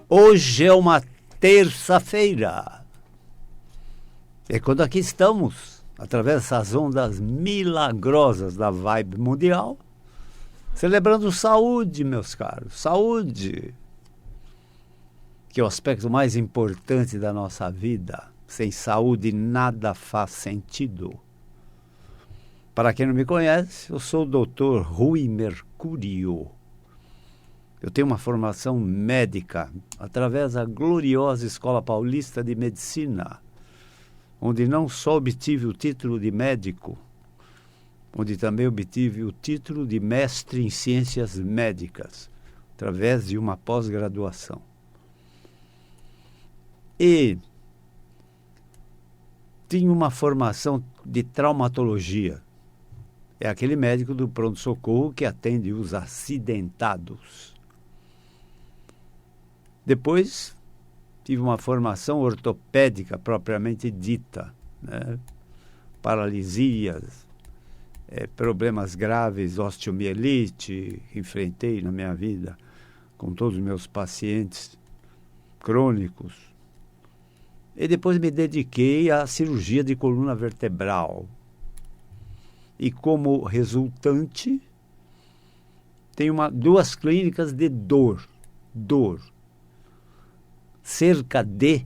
Hoje é uma terça-feira. É quando aqui estamos, através dessas ondas milagrosas da vibe mundial, celebrando saúde, meus caros. Saúde, que é o aspecto mais importante da nossa vida. Sem saúde, nada faz sentido. Para quem não me conhece, eu sou o Dr. Rui Mercúrio. Eu tenho uma formação médica através da gloriosa Escola Paulista de Medicina, onde não só obtive o título de médico, onde também obtive o título de mestre em ciências médicas, através de uma pós-graduação. E tinha uma formação de traumatologia. É aquele médico do pronto-socorro que atende os acidentados. Depois, tive uma formação ortopédica propriamente dita, né? Paralisias, problemas graves, osteomielite, que enfrentei na minha vida com todos os meus pacientes crônicos. E depois me dediquei à cirurgia de coluna vertebral. E como resultante, tenho duas clínicas de dor. Cerca de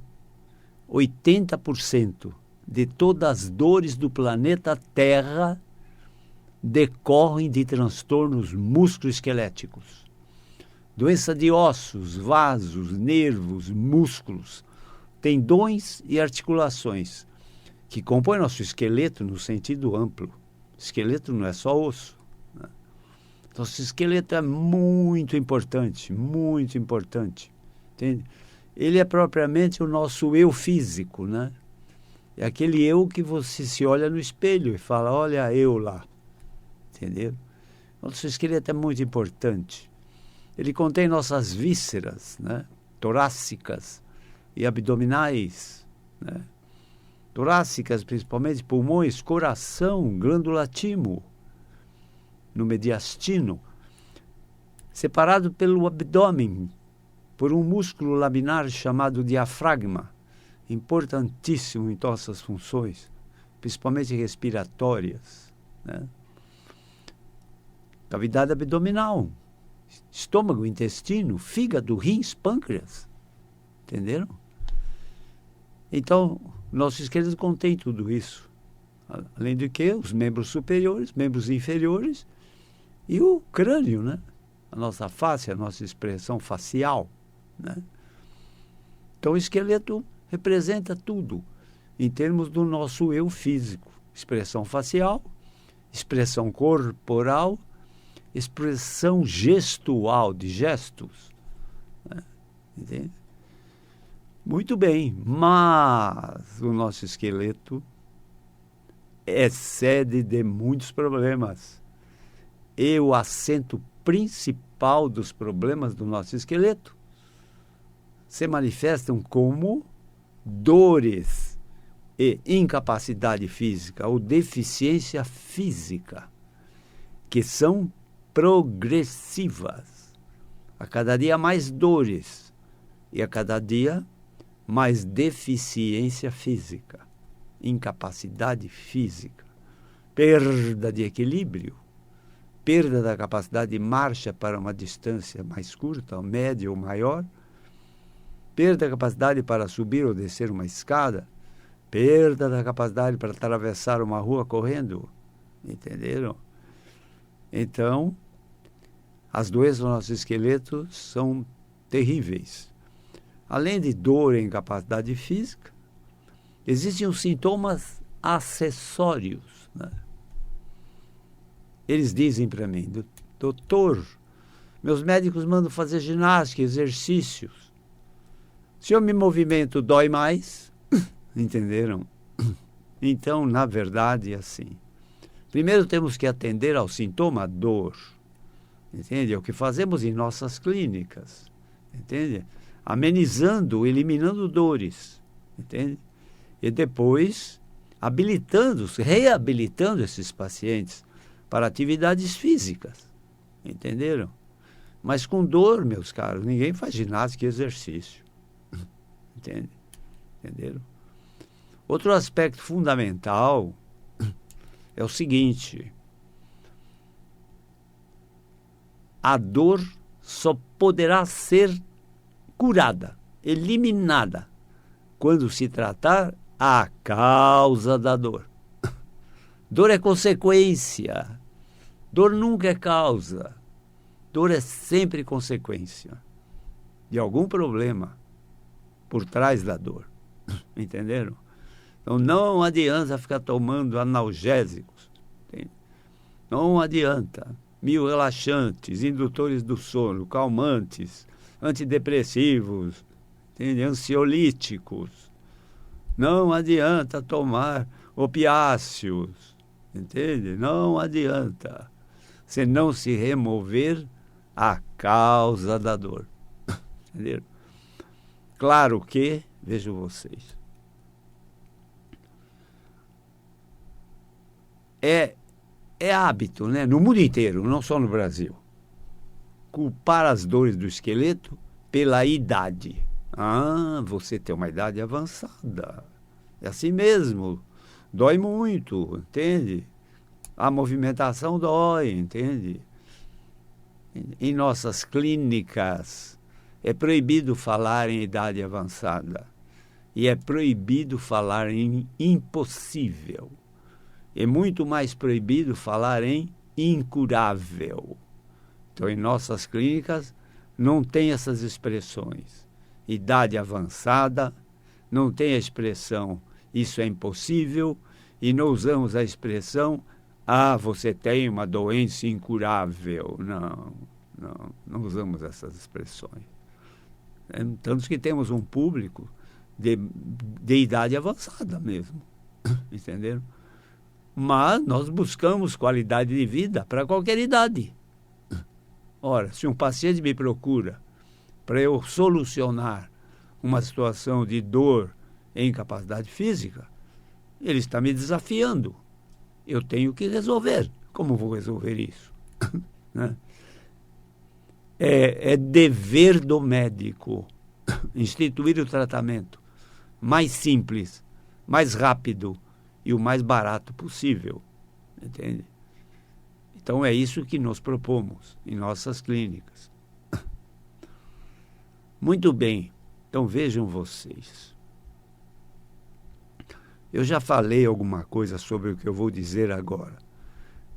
80% de todas as dores do planeta Terra decorrem de transtornos musculoesqueléticos. Doença de ossos, vasos, nervos, músculos, tendões e articulações, que compõem nosso esqueleto no sentido amplo. Esqueleto não é só osso, né? Então, esse esqueleto é muito importante, entende? Ele é propriamente o nosso eu físico, né? É aquele eu que você se olha no espelho e fala, olha eu lá, entendeu? Nosso esqueleto é muito importante. Ele contém nossas vísceras, né? Torácicas e abdominais, né? Torácicas, principalmente pulmões, coração, glândula timo, no mediastino, separado pelo abdômen, por um músculo laminar chamado diafragma, importantíssimo em todas as funções, principalmente respiratórias, né? Cavidade abdominal, estômago, intestino, fígado, rins, pâncreas, entenderam? Então, nosso esqueleto contém tudo isso. Além do que, os membros superiores, membros inferiores e o crânio, né? A nossa face, a nossa expressão facial, né? Então, o esqueleto representa tudo em termos do nosso eu físico. Expressão facial, expressão corporal, expressão gestual, de gestos, né? Entende? Muito bem, mas o nosso esqueleto é sede de muitos problemas. E o acento principal dos problemas do nosso esqueleto se manifestam como dores e incapacidade física ou deficiência física, que são progressivas. A cada dia mais dores e a cada dia mais deficiência física, incapacidade física, perda de equilíbrio, perda da capacidade de marcha para uma distância mais curta, ou média ou maior, perda da capacidade para subir ou descer uma escada, perda da capacidade para atravessar uma rua correndo, entenderam? Então, as doenças do nosso esqueleto são terríveis. Além de dor e incapacidade física, existem os sintomas acessórios, né? Eles dizem para mim, doutor, meus médicos mandam fazer ginástica, exercícios. Se eu me movimento, dói mais. Entenderam? Então, na verdade, é assim. Primeiro temos que atender ao sintoma dor. Entende? É o que fazemos em nossas clínicas. Entende? Amenizando, eliminando dores. Entende? E depois, reabilitando esses pacientes para atividades físicas. Entenderam? Mas com dor, meus caros, ninguém faz ginástica e exercício. Entende? Entenderam? Outro aspecto fundamental é o seguinte: a dor só poderá ser curada, eliminada, quando se tratar a causa da dor. Dor é consequência. Dor nunca é causa. Dor é sempre consequência de algum problema por trás da dor. Entenderam? Então não adianta ficar tomando analgésicos. Entende? Não adianta. Mil relaxantes, indutores do sono, calmantes, antidepressivos, entende? Ansiolíticos. Não adianta tomar opiáceos, entende? Não adianta. Se não se remover a causa da dor. Entenderam? Claro que, vejam vocês, é hábito, né? No mundo inteiro, não só no Brasil, culpar as dores do esqueleto pela idade. Ah, você tem uma idade avançada. É assim mesmo. Dói muito, entende? A movimentação dói, entende? Em nossas clínicas é proibido falar em idade avançada. E é proibido falar em impossível. É muito mais proibido falar em incurável. Então, em nossas clínicas, não tem essas expressões. Idade avançada, não tem a expressão isso é impossível, e não usamos a expressão você tem uma doença incurável. Não usamos essas expressões. Tanto que temos um público de idade avançada mesmo. Entenderam? Mas nós buscamos qualidade de vida para qualquer idade. Ora, se um paciente me procura para eu solucionar uma situação de dor e incapacidade física, ele está me desafiando. Eu tenho que resolver. Como vou resolver isso? Né? É dever do médico instituir o tratamento mais simples, mais rápido e o mais barato possível. Entende? Então é isso que nós propomos em nossas clínicas. Muito bem. Então vejam vocês. Eu já falei alguma coisa sobre o que eu vou dizer agora,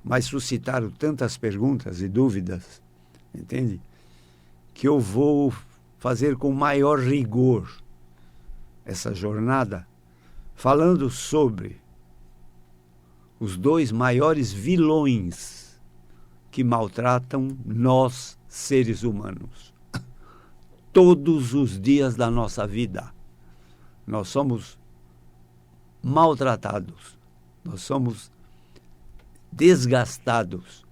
mas suscitaram tantas perguntas e dúvidas, entende? Que eu vou fazer com maior rigor essa jornada, falando sobre os dois maiores vilões que maltratam nós, seres humanos. Todos os dias da nossa vida, nós somos maltratados, nós somos desgastados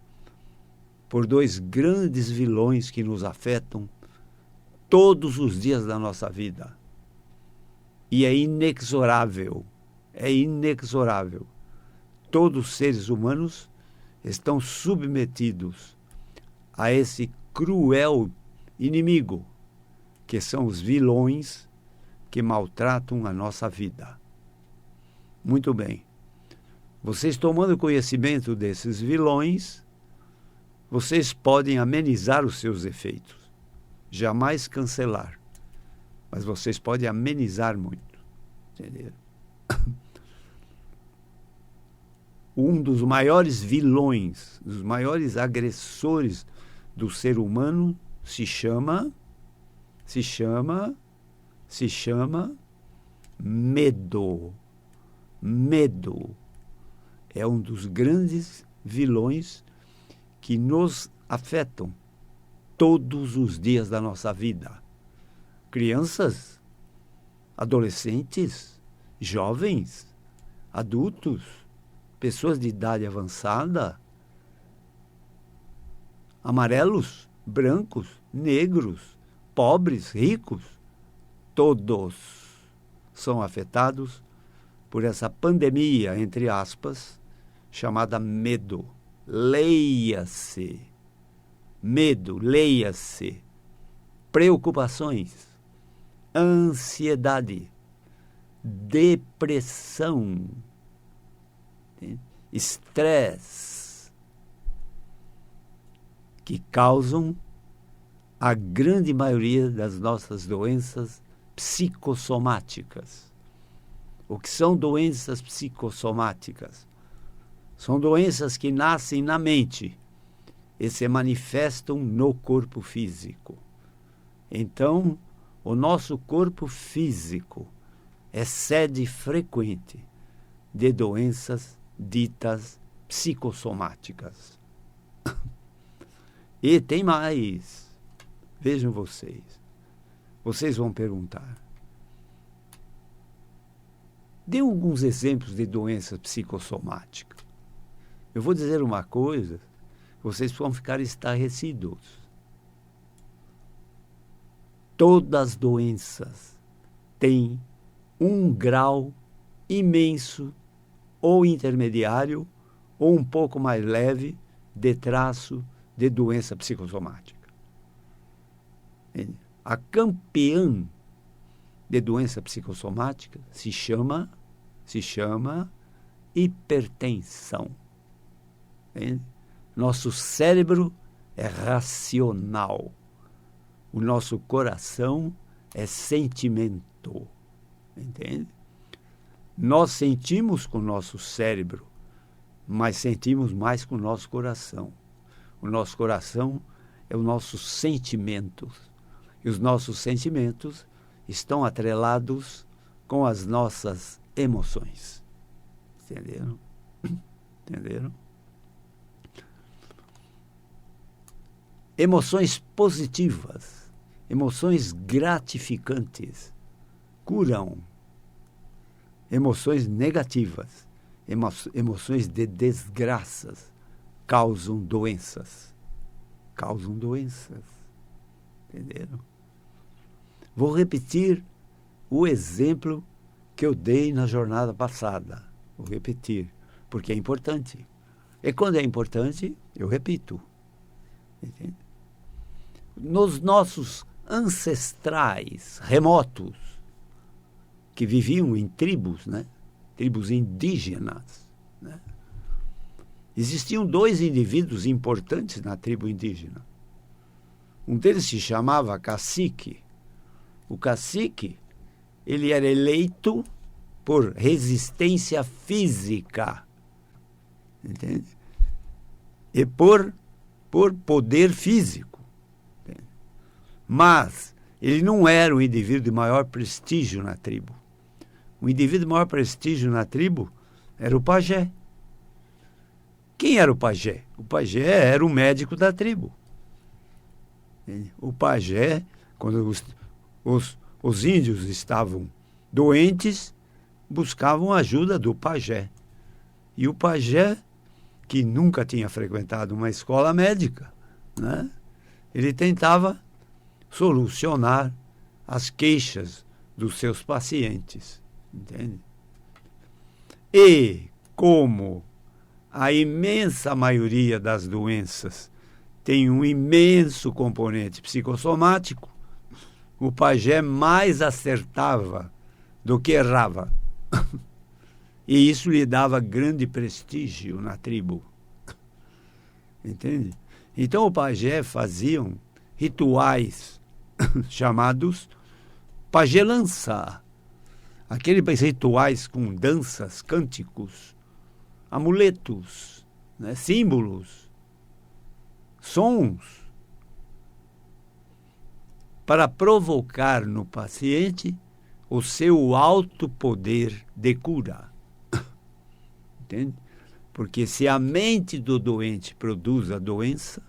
por dois grandes vilões que nos afetam todos os dias da nossa vida. E é inexorável, Todos os seres humanos estão submetidos a esse cruel inimigo, que são os vilões que maltratam a nossa vida. Muito bem. Vocês tomando conhecimento desses vilões, vocês podem amenizar os seus efeitos. Jamais cancelar. Mas vocês podem amenizar muito. Entenderam? Um dos maiores vilões, dos maiores agressores do ser humano se chama medo. Medo é um dos grandes vilões que nos afetam todos os dias da nossa vida. Crianças, adolescentes, jovens, adultos, pessoas de idade avançada, amarelos, brancos, negros, pobres, ricos, todos são afetados por essa pandemia, entre aspas, chamada medo. Leia-se medo, leia-se, preocupações, ansiedade, depressão, estresse, que causam a grande maioria das nossas doenças psicossomáticas. O que são doenças psicossomáticas? São doenças que nascem na mente e se manifestam no corpo físico. Então, o nosso corpo físico é sede frequente de doenças ditas psicossomáticas. E tem mais. Vejam vocês. Vocês vão perguntar. Dê alguns exemplos de doenças psicossomáticas. Eu vou dizer uma coisa, vocês vão ficar estarrecidos. Todas as doenças têm um grau imenso, ou intermediário, ou um pouco mais leve, de traço de doença psicossomática. A campeã de doença psicossomática se chama hipertensão. Entende? Nosso cérebro é racional. O nosso coração é sentimento. Entende? Nós sentimos com o nosso cérebro, mas sentimos mais com o nosso coração. O nosso coração é o nosso sentimento. E os nossos sentimentos estão atrelados com as nossas emoções. Entenderam? Entenderam? Emoções positivas, emoções gratificantes, curam. Emoções negativas, emoções de desgraças, causam doenças. Causam doenças. Entenderam? Vou repetir o exemplo que eu dei na jornada passada. Vou repetir, porque é importante. E quando é importante, eu repito. Entende? Nos nossos ancestrais remotos, que viviam em tribos, né? Tribos indígenas, né? Existiam dois indivíduos importantes na tribo indígena. Um deles se chamava cacique. O cacique, ele era eleito por resistência física, entende? E por poder físico. Entende? Mas ele não era um indivíduo de maior prestígio na tribo. O indivíduo de maior prestígio na tribo era o pajé. Quem era o pajé? O pajé era o médico da tribo. O pajé, quando os índios estavam doentes, buscavam ajuda do pajé. E o pajé, que nunca tinha frequentado uma escola médica, né? Ele tentava solucionar as queixas dos seus pacientes. Entende? E como a imensa maioria das doenças tem um imenso componente psicossomático, o pajé mais acertava do que errava. E isso lhe dava grande prestígio na tribo. Entende? Então o pajé faziam rituais chamados pajelança. Aqueles rituais com danças, cânticos, amuletos, né, símbolos, sons, para provocar no paciente o seu alto poder de cura. Entende? Porque se a mente do doente produz a doença,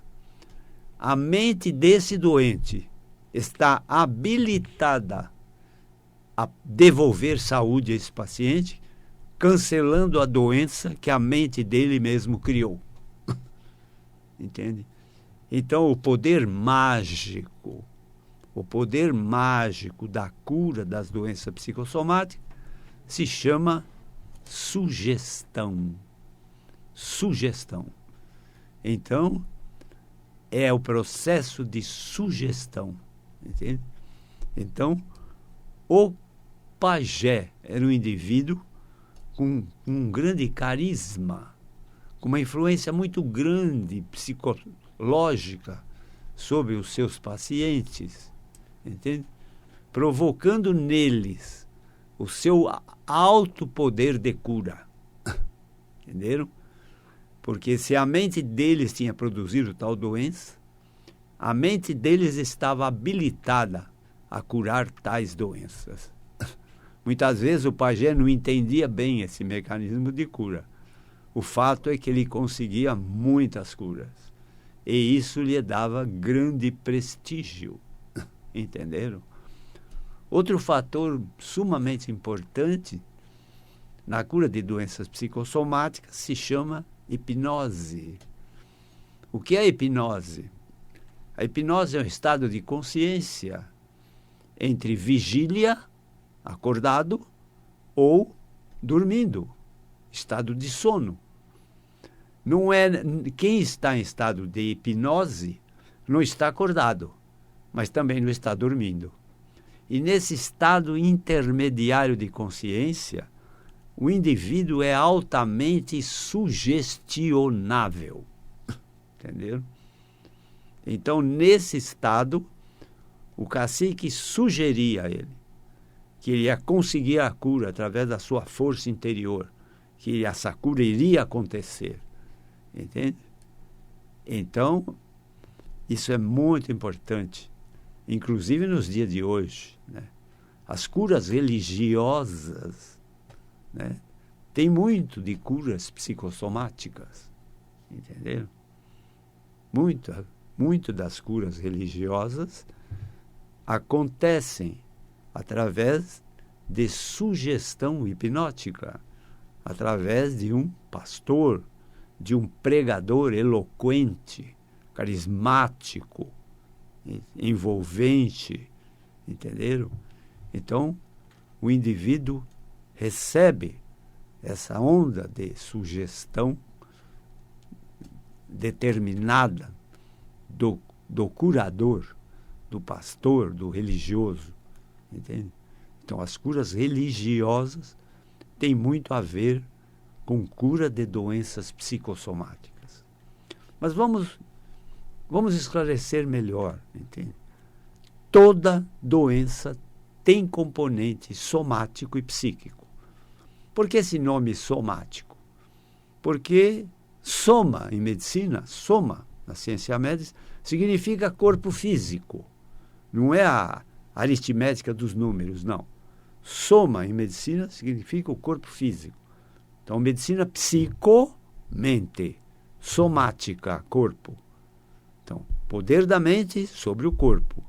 a mente desse doente está habilitada a devolver saúde a esse paciente, cancelando a doença que a mente dele mesmo criou. Entende? Então, o poder mágico da cura das doenças psicossomáticas se chama sugestão. Sugestão. Então, é o processo de sugestão, entende? Então, o pajé era um indivíduo com um grande carisma, com uma influência muito grande psicológica sobre os seus pacientes, entende? Provocando neles o seu alto poder de cura. Entenderam? Porque se a mente deles tinha produzido tal doença, a mente deles estava habilitada a curar tais doenças. Muitas vezes o pajé não entendia bem esse mecanismo de cura. O fato é que ele conseguia muitas curas. E isso lhe dava grande prestígio. Entenderam? Outro fator sumamente importante na cura de doenças psicossomáticas se chama hipnose. O que é a hipnose? A hipnose é um estado de consciência entre vigília, acordado, ou dormindo, estado de sono. Não é quem está em estado de hipnose não está acordado, mas também não está dormindo. E nesse estado intermediário de consciência, o indivíduo é altamente sugestionável. Entenderam? Então, nesse estado, o cacique sugeria a ele que ele ia conseguir a cura através da sua força interior, que essa cura iria acontecer. Entende? Então, isso é muito importante, inclusive nos dias de hoje, né? As curas religiosas, né, tem muito de curas psicossomáticas, entenderam? Muito das curas religiosas acontecem através de sugestão hipnótica, através de um pastor, de um pregador eloquente, carismático, envolvente, entenderam? Então, o indivíduo recebe essa onda de sugestão determinada do curador, do pastor, do religioso, entende? Então, as curas religiosas têm muito a ver com cura de doenças psicossomáticas. Mas vamos esclarecer melhor, entende? Toda doença tem componente somático e psíquico. Por que esse nome somático? Porque soma em medicina, soma na ciência médica, significa corpo físico. Não é a aritmética dos números, não. Soma em medicina significa o corpo físico. Então, medicina psico-mente, somática, corpo. Então, poder da mente sobre o corpo.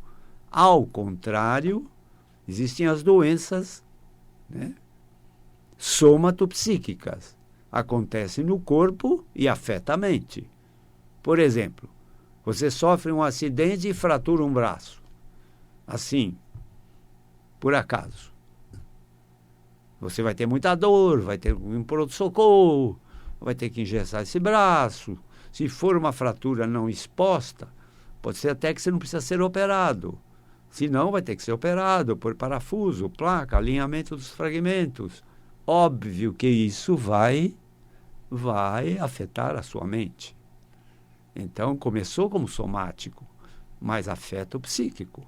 Ao contrário, existem as doenças, né, somatopsíquicas. Acontecem no corpo e afetam a mente. Por exemplo, você sofre um acidente e fratura um braço. Assim, por acaso. Você vai ter muita dor, vai ter um pronto-socorro, vai ter que engessar esse braço. Se for uma fratura não exposta, pode ser até que você não precisa ser operado. Se não, vai ter que ser operado por parafuso, placa, alinhamento dos fragmentos. Óbvio que isso vai afetar a sua mente. Então, começou como somático, mas afeta o psíquico.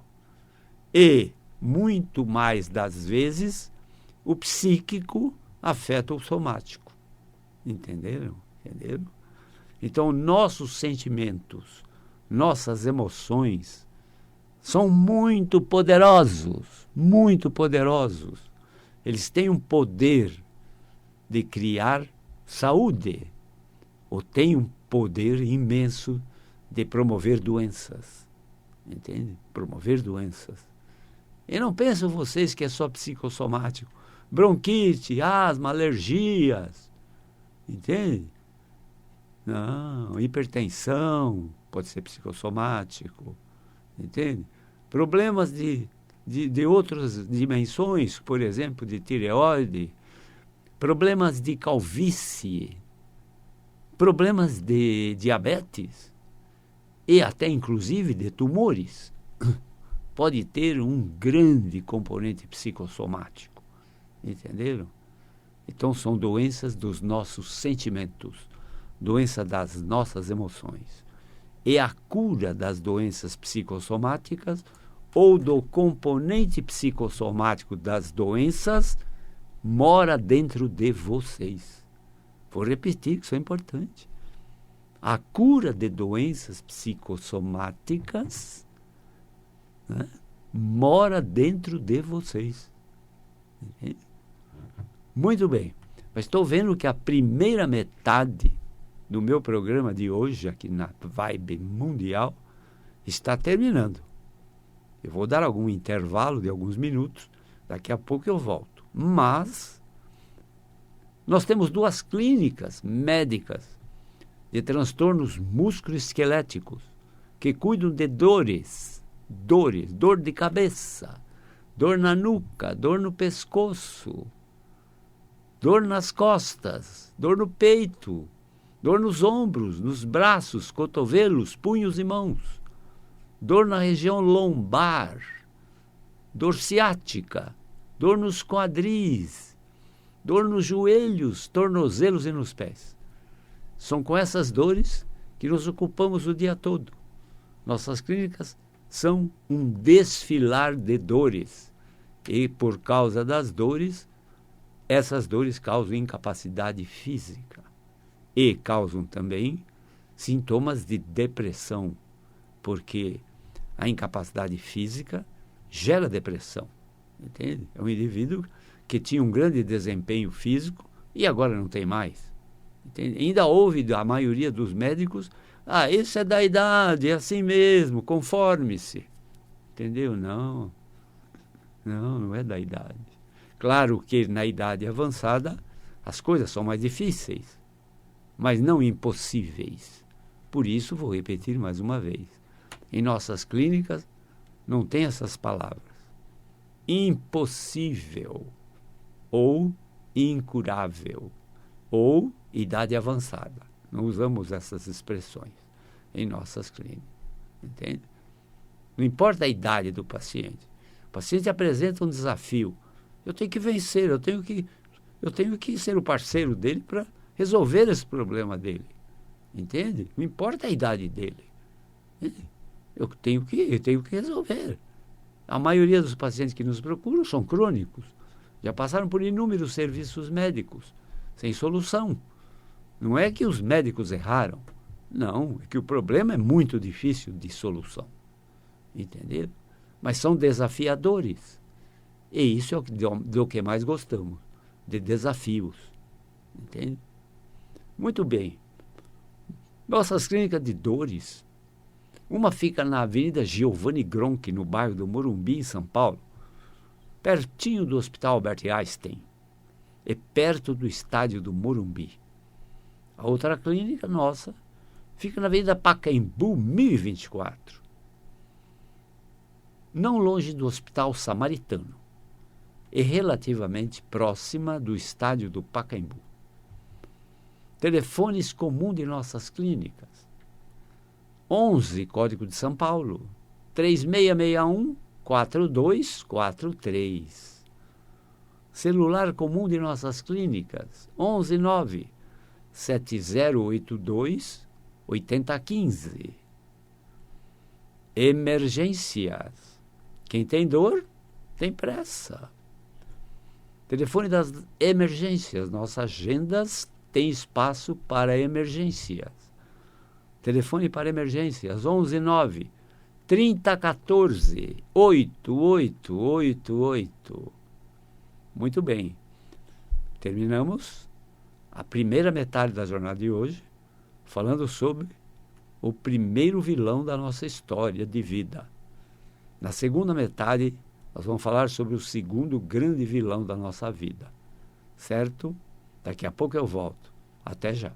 E, muito mais das vezes, o psíquico afeta o somático. Entenderam? Então, nossos sentimentos, nossas emoções são muito poderosos, muito poderosos. Eles têm um poder de criar saúde, ou têm um poder imenso de promover doenças. Entende? Promover doenças. E não pensam vocês que é só psicossomático. Bronquite, asma, alergias. Entende? Não, hipertensão pode ser psicossomático. Entende? Problemas de outras dimensões, por exemplo, de tireoide, problemas de calvície, problemas de diabetes. e até inclusive de tumores, pode ter um grande componente psicossomático. Entenderam? Então são doenças dos nossos sentimentos, doença das nossas emoções. E a cura das doenças psicossomáticas ou do componente psicossomático das doenças mora dentro de vocês. Vou repetir, que isso é importante. A cura de doenças psicossomáticas, né, mora dentro de vocês. Entende? Muito bem. Mas estou vendo que a primeira metade do meu programa de hoje, aqui na Vibe Mundial, está terminando. Eu vou dar algum intervalo de alguns minutos, daqui a pouco eu volto. Mas nós temos 2 clínicas médicas de transtornos musculoesqueléticos que cuidam de dores, dor de cabeça, dor na nuca, dor no pescoço, dor nas costas, dor no peito, dor nos ombros, nos braços, cotovelos, punhos e mãos, dor na região lombar, dor ciática, dor nos quadris, dor nos joelhos, tornozelos e nos pés. São com essas dores que nos ocupamos o dia todo. Nossas clínicas são um desfilar de dores. E por causa das dores, essas dores causam incapacidade física. E causam também sintomas de depressão, porque a incapacidade física gera depressão. Entende? É um indivíduo que tinha um grande desempenho físico e agora não tem mais. Entende? Ainda ouve da maioria dos médicos: isso é da idade, é assim mesmo, conforme-se. Entendeu? Não, não é da idade. Claro que na idade avançada as coisas são mais difíceis, mas não impossíveis. Por isso, vou repetir mais uma vez, em nossas clínicas não tem essas palavras. Impossível, ou incurável, ou idade avançada. Não usamos essas expressões em nossas clínicas. Entende? Não importa a idade do paciente. O paciente apresenta um desafio. Eu tenho que vencer, eu tenho que ser o parceiro dele para resolver esse problema dele. Entende? Não importa a idade dele. Eu tenho que resolver. A maioria dos pacientes que nos procuram são crônicos. Já passaram por inúmeros serviços médicos, sem solução. Não é que os médicos erraram. Não, é que o problema é muito difícil de solução. Entendeu? Mas são desafiadores. E isso é do que mais gostamos, de desafios. Entende? Muito bem. Nossas clínicas de dores, uma fica na Avenida Giovanni Gronchi, no bairro do Morumbi, em São Paulo, pertinho do Hospital Albert Einstein, e perto do estádio do Morumbi. A outra clínica nossa fica na Avenida Pacaembu, 1024, não longe do Hospital Samaritano, e relativamente próxima do estádio do Pacaembu. Telefones comuns de nossas clínicas: 11, Código de São Paulo, 3661-4243. Celular comum de nossas clínicas: 119-7082-8015. Emergências: quem tem dor, tem pressa. Telefone das emergências: nossas agendas têm espaço para emergências. Telefone para emergências: 119-3014-8888. Muito bem. Terminamos a primeira metade da jornada de hoje falando sobre o primeiro vilão da nossa história de vida. Na segunda metade, nós vamos falar sobre o segundo grande vilão da nossa vida. Certo? Daqui a pouco eu volto. Até já.